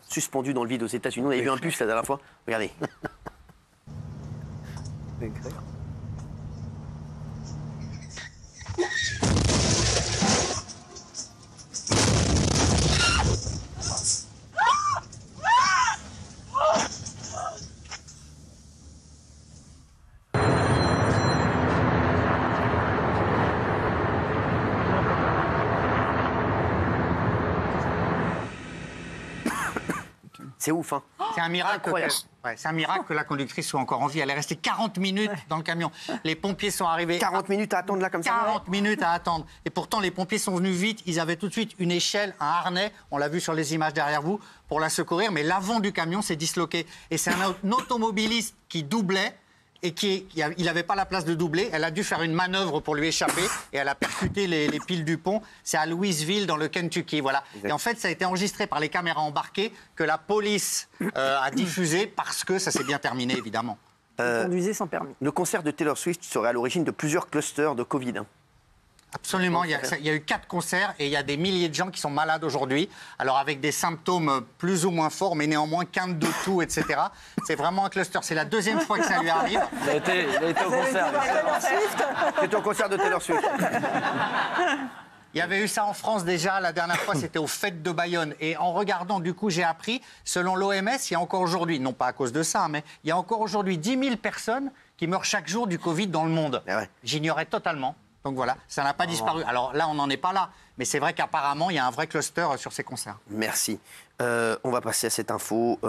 suspendu dans le vide aux États-Unis. On avait vu un bus la dernière fois. Regardez. C'est ouf, hein. C'est un miracle. C'est un miracle que la conductrice soit encore en vie. Elle est restée 40 minutes dans le camion. Les pompiers sont arrivés. 40 minutes à attendre là comme ça. 40 minutes à attendre. Et pourtant, les pompiers sont venus vite. Ils avaient tout de suite une échelle, un harnais. On l'a vu sur les images derrière vous pour la secourir. Mais l'avant du camion s'est disloqué. Et c'est un automobiliste qui doublait. Et il n'avait pas la place de doubler. Elle a dû faire une manœuvre pour lui échapper et elle a percuté les piles du pont. C'est à Louisville, dans le Kentucky. Voilà. Et en fait, ça a été enregistré par les caméras embarquées que la police a diffusé parce que ça s'est bien terminé, évidemment. Conduisez sans permis. Le concert de Taylor Swift serait à l'origine de plusieurs clusters de Covid. Hein. Absolument, il y a eu 4 concerts et il y a des milliers de gens qui sont malades aujourd'hui. Alors avec des symptômes plus ou moins forts, mais néanmoins quinte de toux, etc. C'est vraiment un cluster. C'est la deuxième fois que ça lui arrive. Il a été au concert. C'était au concert de Taylor Swift. Il y avait eu ça en France déjà, la dernière fois c'était aux Fêtes de Bayonne. Et en regardant, du coup, j'ai appris, selon l'OMS, il y a encore aujourd'hui, non pas à cause de ça, mais il y a encore aujourd'hui 10 000 personnes qui meurent chaque jour du Covid dans le monde. Ouais. J'ignorais totalement. Donc voilà, ça n'a pas disparu. Alors là, on n'en est pas là. Mais c'est vrai qu'apparemment, il y a un vrai cluster sur ces concerts. Merci. On va passer à cette info.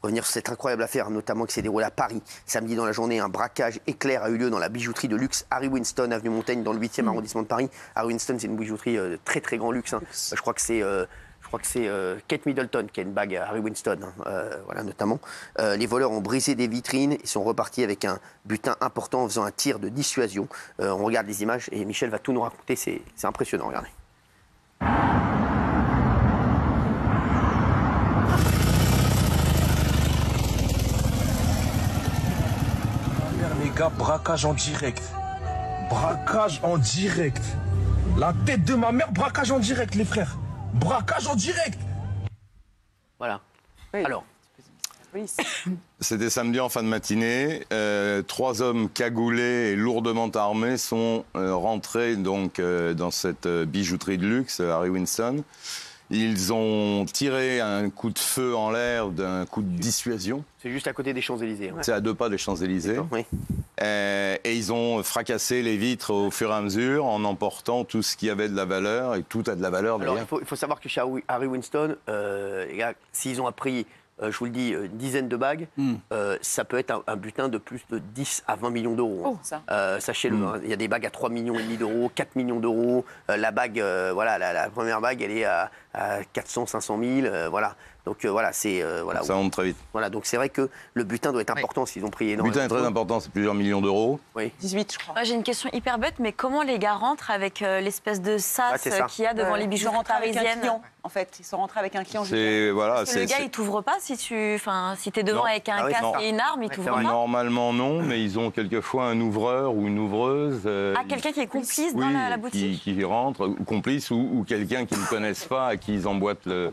Revenir sur cette incroyable affaire, notamment qui s'est déroulée à Paris. Samedi dans la journée, un braquage éclair a eu lieu dans la bijouterie de luxe Harry Winston, avenue Montaigne, dans le 8e arrondissement de Paris. Harry Winston, c'est une bijouterie de très très grand luxe. Hein. Je crois que c'est Kate Middleton qui a une bague à Harry Winston, voilà, notamment. Les voleurs ont brisé des vitrines et sont repartis avec un butin important en faisant un tir de dissuasion. On regarde les images et Michel va tout nous raconter. C'est impressionnant, regardez. Les gars, braquage en direct. Braquage en direct. La tête de ma mère, braquage en direct, les frères. Braquage en direct. Voilà. Oui. Alors. C'était samedi en fin de matinée. 3 hommes cagoulés et lourdement armés sont rentrés donc, dans cette bijouterie de luxe, Harry Winston. Ils ont tiré un coup de feu en l'air d'un coup de dissuasion. C'est juste à côté des Champs-Élysées. Ouais. C'est à 2 pas des Champs-Élysées. Oui. Et ils ont fracassé les vitres au fur et à mesure en emportant tout ce qui avait de la valeur. Et tout a de la valeur d'ailleurs. Alors, il faut savoir que chez Harry Winston, les gars, s'ils ont appris, je vous le dis, une dizaine de bagues, ça peut être un butin de plus de 10 à 20 millions d'euros. Sachez-le, hein, il y a des bagues à 3,5 millions d'euros, 4 millions d'euros. La bague, voilà, la première bague, elle est à 400, 500 000, voilà. Donc voilà, c'est... voilà, ça monte très vite. Voilà, donc c'est vrai que le butin doit être important s'ils ont pris énormément. Le butin est très important, c'est plusieurs millions d'euros. Oui. 18, je crois. Moi, j'ai une question hyper bête, mais comment les gars rentrent avec l'espèce de sas qu'il y a devant les bijouteries parisiennes? En fait, ils sont rentrés avec un client. Voilà, le gars, il t'ouvre pas si t'es devant avec un casque et une arme, il t'ouvre pas? Normalement non, mais ils ont quelquefois un ouvreur ou une ouvreuse. Quelqu'un qui est complice dans la boutique? Qui rentre, ou complice, ou quelqu'un qu'ils ne connaissent pas, à qui ils emboîtent le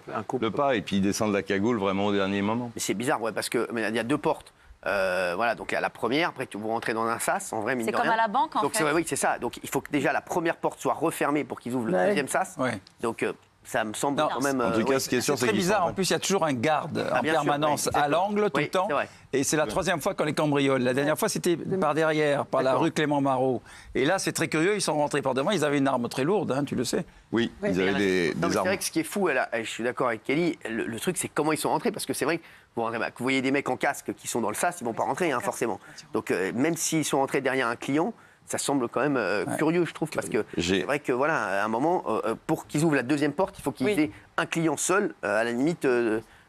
pas, et puis ils descendent la cagoule vraiment au dernier moment. Mais c'est bizarre, ouais, parce qu'il y a 2 portes. Voilà, donc la première, après vous rentrez dans un sas, en vrai, mine de rien. C'est comme à la banque, en fait. Oui, c'est ça. Donc il faut que déjà la première porte soit refermée pour qu'ils ouvrent le deuxième sas. Ouais. Donc ça me semble quand même... En tout cas, ce qui est sûr, C'est très bizarre. En plus, il y a toujours un garde en permanence à l'angle tout le temps. Et c'est la 3e fois qu'on les cambriole. La dernière fois, c'était par derrière, par la rue Clément Marot. Et là, c'est très curieux. Ils sont rentrés par devant. Ils avaient une arme très lourde, hein, tu le sais. Oui, ils avaient des C'est armes. vrai que ce qui est fou, je suis d'accord avec Kelly, le truc, c'est comment ils sont rentrés. Parce que c'est vrai que vous voyez des mecs en casque qui sont dans le sas, ils ne vont pas rentrer, hein, forcément. Donc même s'ils sont rentrés derrière un client, ça semble quand même curieux, je trouve, parce que c'est vrai que voilà, à un moment, pour qu'ils ouvrent la deuxième porte, il faut qu'ils aient un client seul, à la limite.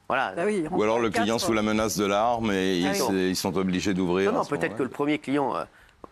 Voilà. Ou alors le client sous la menace de l'arme et ils sont obligés d'ouvrir. Non, peut-être que le premier client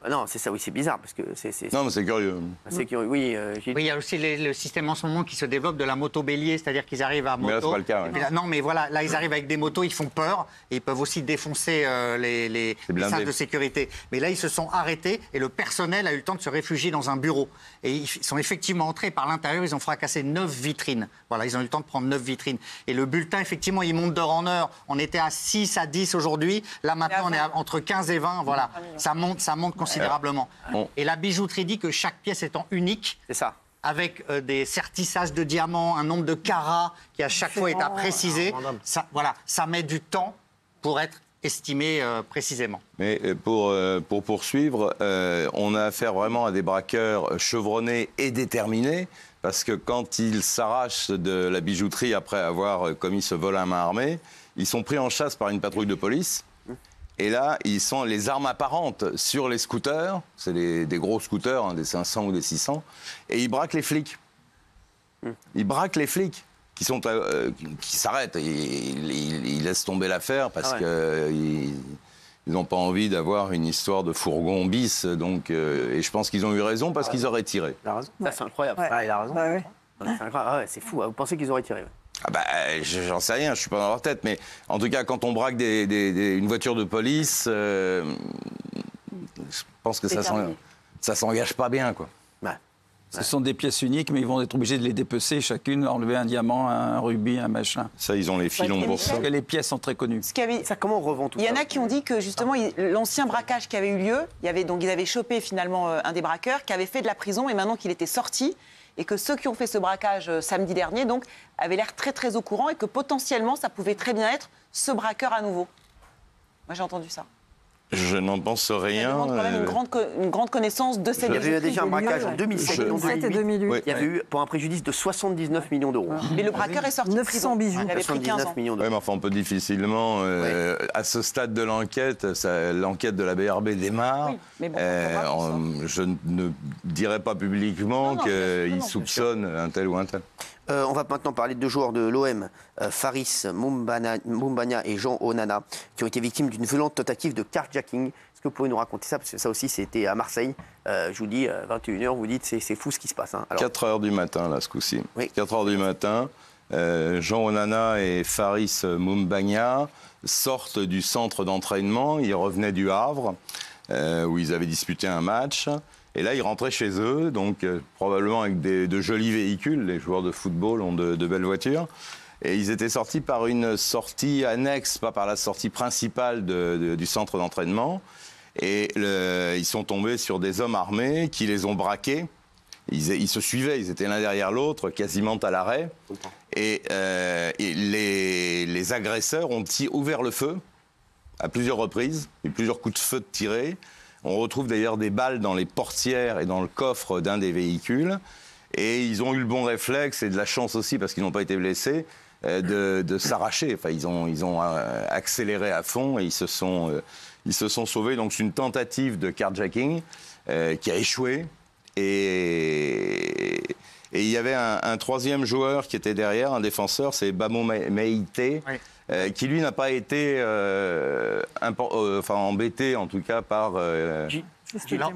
Non, c'est ça, oui, c'est bizarre parce que c'est. Non, mais c'est curieux. C'est curieux, oui. Oui, il y a aussi le système en ce moment qui se développe de la moto bélier, c'est-à-dire qu'ils arrivent à moto. Mais là, c'est pas le cas. Là, non, mais voilà, là, ils arrivent avec des motos, ils font peur et ils peuvent aussi défoncer les salles de sécurité. Mais là, ils se sont arrêtés et le personnel a eu le temps de se réfugier dans un bureau. Et ils sont effectivement entrés par l'intérieur, ils ont fracassé 9 vitrines. Voilà, ils ont eu le temps de prendre 9 vitrines. Et le bulletin, effectivement, il monte d'heure en heure. On était à 6 à 10 aujourd'hui. Là, maintenant, on est entre 15 et 20. Voilà, ça monte considérablement. Et la bijouterie dit que chaque pièce étant unique, c'est ça. Avec des sertissages de diamants, un nombre de carats qui à chaque fois est à préciser, ça met du temps pour être estimé précisément. Mais pour poursuivre, on a affaire vraiment à des braqueurs chevronnés et déterminés, parce que quand ils s'arrachent de la bijouterie après avoir commis ce vol à main armée, ils sont pris en chasse par une patrouille de police. Et là, ils sont les armes apparentes sur les scooters, c'est des gros scooters, des 500 ou des 600, et ils braquent les flics. Ils braquent les flics qui s'arrêtent. Ils laissent tomber l'affaire parce qu'ils n'ont pas envie d'avoir une histoire de fourgon bis. Donc, et je pense qu'ils ont eu raison parce qu'ils auraient tiré. Il a raison. Ça, c'est incroyable. Ouais. Il a raison. Ouais. C'est fou. Vous pensez qu'ils auraient tiré? J'en sais rien, je suis pas dans leur tête, mais en tout cas, quand on braque une voiture de police, je pense que ça s'engage pas bien, quoi. Ce sont des pièces uniques, mais ils vont être obligés de les dépecer chacune, enlever un diamant, un rubis, un machin. Ça, ils ont les filons pour ça. Parce que les pièces sont très connues. Ça, comment on revend tout ça? Il y en a qui ont dit que justement, l'ancien braquage qui avait eu lieu, ils avaient chopé finalement un des braqueurs qui avait fait de la prison et maintenant qu'il était sorti, et que ceux qui ont fait ce braquage samedi dernier donc, avaient l'air très très au courant et que potentiellement ça pouvait très bien être ce braqueur à nouveau. Moi j'ai entendu ça. Je n'en pense rien. Ça demande quand même une grande connaissance de cette bijouterie. Il y avait déjà un braquage en 2007 et 2008. Il y avait eu pour un préjudice de 79 millions d'euros. Mais le braqueur est sorti 900 bijoux. Il avait pris 15 ans. Millions d'euros. Oui, mais enfin, on peut difficilement, à ce stade de l'enquête, l'enquête de la BRB démarre. Oui, mais bon, je ne dirais pas publiquement qu'ils soupçonnent un tel ou un tel. On va maintenant parler de 2 joueurs de l'OM, Faris Moumbagna et Jean Onana, qui ont été victimes d'une violente tentative de carjacking. Est-ce que vous pouvez nous raconter ça? Parce que ça aussi, c'était à Marseille. Je vous dis, 21h, vous dites, c'est fou ce qui se passe. Hein. 4h du matin, là, ce coup-ci. Oui. 4h du matin, Jean Onana et Faris Moumbagna sortent du centre d'entraînement. Ils revenaient du Havre, où ils avaient disputé un match. Et là, ils rentraient chez eux, donc probablement avec de jolis véhicules. Les joueurs de football ont de belles voitures. Et ils étaient sortis par une sortie annexe, pas par la sortie principale du centre d'entraînement. Et ils sont tombés sur des hommes armés qui les ont braqués. Ils se suivaient, ils étaient l'un derrière l'autre, quasiment à l'arrêt. Et les agresseurs ont ouvert le feu à plusieurs reprises, et plusieurs coups de feu tirés. On retrouve d'ailleurs des balles dans les portières et dans le coffre d'un des véhicules. Et ils ont eu le bon réflexe et de la chance aussi, parce qu'ils n'ont pas été blessés, de s'arracher. Enfin, ils ont accéléré à fond et ils se sont sauvés. Donc c'est une tentative de carjacking qui a échoué. Et il y avait un troisième joueur qui était derrière, un défenseur, c'est Bamo Meïté. Oui. Qui lui n'a pas été embêté en tout cas par...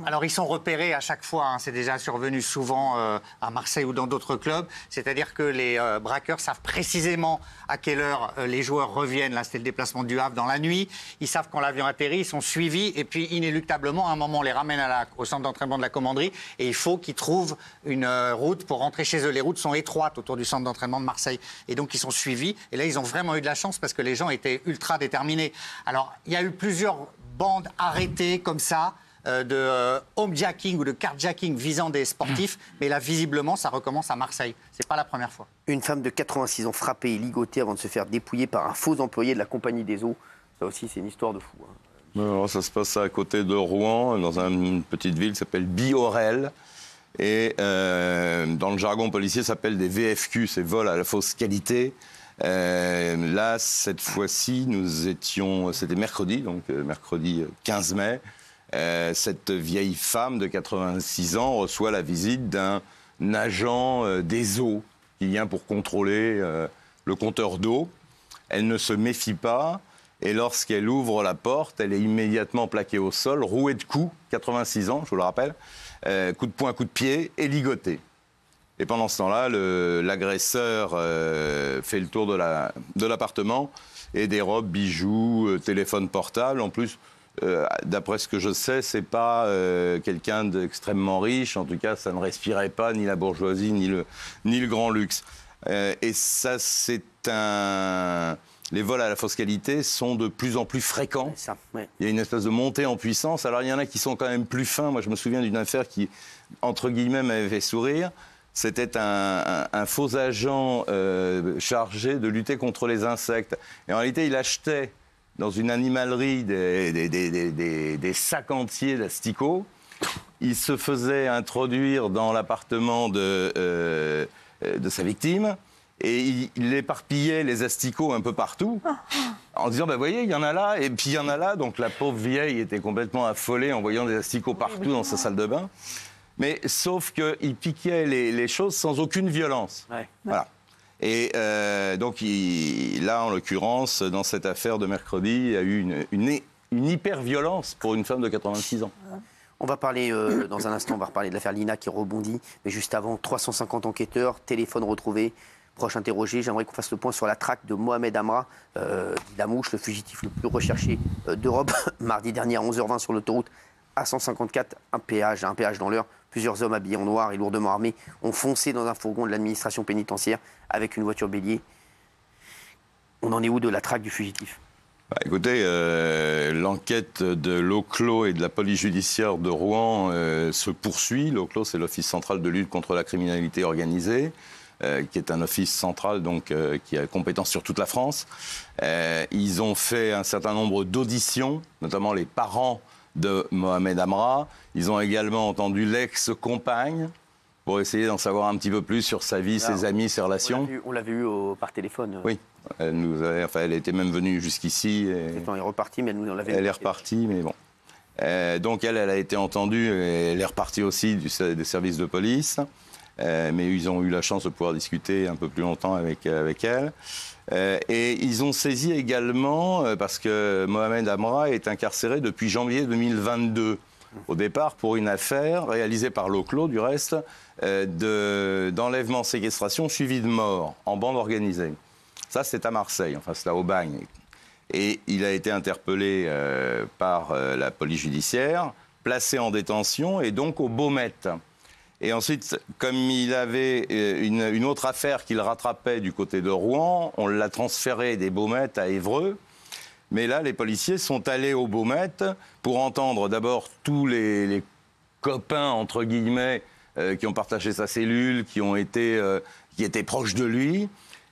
Alors ils sont repérés à chaque fois, hein, c'est déjà survenu souvent à Marseille ou dans d'autres clubs, c'est-à-dire que les braqueurs savent précisément à quelle heure les joueurs reviennent, là c'était le déplacement du Havre dans la nuit, ils savent quand l'avion atterrit, ils sont suivis et puis inéluctablement à un moment on les ramène au centre d'entraînement de la commanderie et il faut qu'ils trouvent une route pour rentrer chez eux. Les routes sont étroites autour du centre d'entraînement de Marseille et donc ils sont suivis et là ils ont vraiment eu de la chance parce que les gens étaient ultra déterminés. Alors il y a eu plusieurs bandes arrêtées comme ça, de homejacking ou de carjacking visant des sportifs, mais là, visiblement, ça recommence à Marseille. C'est pas la première fois. Une femme de 86 ans frappée et ligotée avant de se faire dépouiller par un faux employé de la Compagnie des Eaux. Ça aussi, c'est une histoire de fou. Hein. Alors, ça se passe à côté de Rouen, dans une petite ville qui s'appelle Biorel. Et dans le jargon policier, ça s'appelle des VFQ, c'est vol à la fausse qualité. Là, cette fois-ci, c'était mercredi, donc mercredi 15 mai. Cette vieille femme de 86 ans reçoit la visite d'un agent des eaux qui vient pour contrôler le compteur d'eau. Elle ne se méfie pas Et lorsqu'elle ouvre la porte, elle est immédiatement plaquée au sol, rouée de coups, 86 ans, je vous le rappelle, coup de poing, coup de pied, et ligotée. Et pendant ce temps-là, l'agresseur fait le tour de l'appartement et dérobe bijoux, téléphone portable. En plus, d'après ce que je sais, c'est pas quelqu'un d'extrêmement riche. En tout cas, ça ne respirait pas ni la bourgeoisie ni le grand luxe. Et ça, c'est les vols à la fausse qualité sont de plus en plus fréquents. Ça, ouais. Il y a une espèce de montée en puissance. Alors, il y en a qui sont quand même plus fins. Moi, je me souviens d'une affaire qui, entre guillemets, m'avait fait sourire. C'était un faux agent chargé de lutter contre les insectes. Et en réalité, il achetait dans une animalerie des sacs entiers d'asticots. Il se faisait introduire dans l'appartement de sa victime. Et il éparpillait les asticots un peu partout, en disant, vous voyez, il y en a là, et puis il y en a là. Donc la pauvre vieille était complètement affolée en voyant des asticots partout dans sa salle de bain. Mais sauf qu'il piquait les choses sans aucune violence. Ouais. Voilà. Et donc là, en l'occurrence, dans cette affaire de mercredi, il y a eu une hyper-violence pour une femme de 86 ans. On va parler, dans un instant, on va reparler de l'affaire Lina qui rebondit. Mais juste avant, 350 enquêteurs, téléphone retrouvé. Proche interrogé, j'aimerais qu'on fasse le point sur la traque de Mohamed Amra, dit Lamouche, le fugitif le plus recherché d'Europe. Mardi dernier à 11h20 sur l'autoroute A154, un péage dans l'heure. Plusieurs hommes habillés en noir et lourdement armés ont foncé dans un fourgon de l'administration pénitentiaire avec une voiture bélier. On en est où de la traque du fugitif ? Écoutez, l'enquête de l'OCLO et de la police judiciaire de Rouen se poursuit. L'OCLO, c'est l'Office central de lutte contre la criminalité organisée. Qui est un office central donc, qui a compétence sur toute la France. Ils ont fait un certain nombre d'auditions, notamment les parents de Mohamed Amra. Ils ont également entendu l'ex-compagne pour essayer d'en savoir un petit peu plus sur sa vie, ses amis, ses relations. On l'avait eu par téléphone. Oui, elle était même venue jusqu'ici. Elle est repartie, mais on l'avait. Elle est repartie, mais bon. Donc elle a été entendue, et elle est repartie aussi des services de police. Mais ils ont eu la chance de pouvoir discuter un peu plus longtemps avec elle. Et ils ont saisi également, parce que Mohamed Amra est incarcéré depuis janvier 2022, au départ pour une affaire réalisée par l'OCLO, du reste, d'enlèvement, séquestration suivi de mort en bande organisée. Ça, c'est à Marseille, enfin c'est à Aubagne. Et il a été interpellé par la police judiciaire, placé en détention et donc au Baumette. Et ensuite, comme il avait une autre affaire qu'il rattrapait du côté de Rouen, on l'a transféré des Baumettes à Évreux. Mais là, les policiers sont allés au Baumette pour entendre d'abord tous les copains, entre guillemets, qui ont partagé sa cellule, qui étaient proches de lui.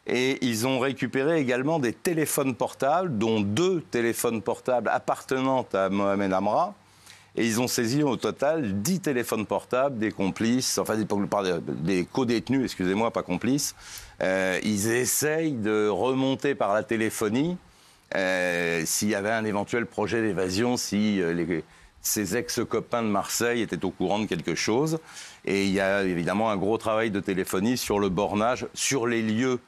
Et ils ont récupéré également des téléphones portables, dont 2 téléphones portables appartenant à Mohamed Amra. Et ils ont saisi au total 10 téléphones portables, des complices, enfin des co-détenus, excusez-moi, pas complices. Ils essayent de remonter par la téléphonie s'il y avait un éventuel projet d'évasion, si ses ex-copains de Marseille étaient au courant de quelque chose. Et il y a évidemment un gros travail de téléphonie sur le bornage, sur les lieux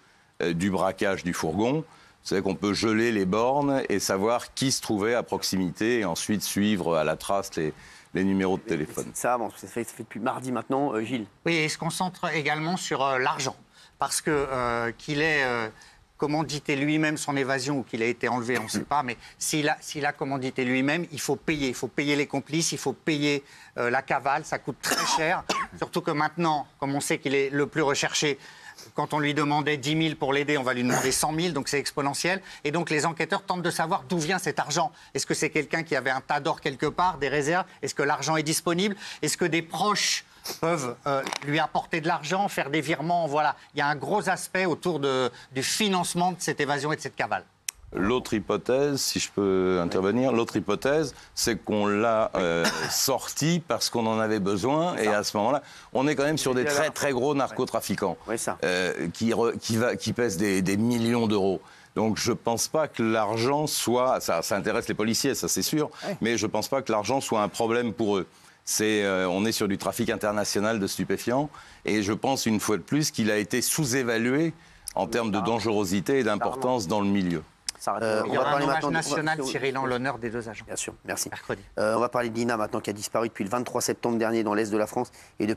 du braquage du fourgon. Vous savez qu'on peut geler les bornes et savoir qui se trouvait à proximité et ensuite suivre à la trace les numéros de téléphone. Ça fait depuis mardi maintenant, Gilles. Oui, et il se concentre également sur l'argent. Parce que qu'il ait commandité lui-même son évasion ou qu'il a été enlevé, on ne sait pas, mais s'il a commandité lui-même, il faut payer. Il faut payer les complices, il faut payer la cavale, ça coûte très cher. Surtout que maintenant, comme on sait qu'il est le plus recherché, quand on lui demandait 10 000 pour l'aider, on va lui demander 100 000, donc c'est exponentiel. Et donc les enquêteurs tentent de savoir d'où vient cet argent. Est-ce que c'est quelqu'un qui avait un tas d'or quelque part, des réserves? Est-ce que l'argent est disponible? Est-ce que des proches peuvent lui apporter de l'argent, faire des virements? Voilà, il y a un gros aspect autour du financement de cette évasion et de cette cavale. L'autre hypothèse, si je peux intervenir, l'autre hypothèse, c'est qu'on l'a sorti parce qu'on en avait besoin. Et à ce moment-là, on est quand même sur des très très gros narcotrafiquants qui pèsent des millions d'euros. Donc je ne pense pas que l'argent soit... Ça intéresse les policiers, ça c'est sûr. Mais je ne pense pas que l'argent soit un problème pour eux. On est sur du trafic international de stupéfiants. Et je pense une fois de plus qu'il a été sous-évalué en termes de dangerosité et d'importance dans le milieu. Il y aura un hommage national, Cyril, en l'honneur des 2 agents. Bien sûr, merci. Mercredi. On va parler de Lina maintenant, qui a disparu depuis le 23 septembre dernier dans l'est de la France. Et depuis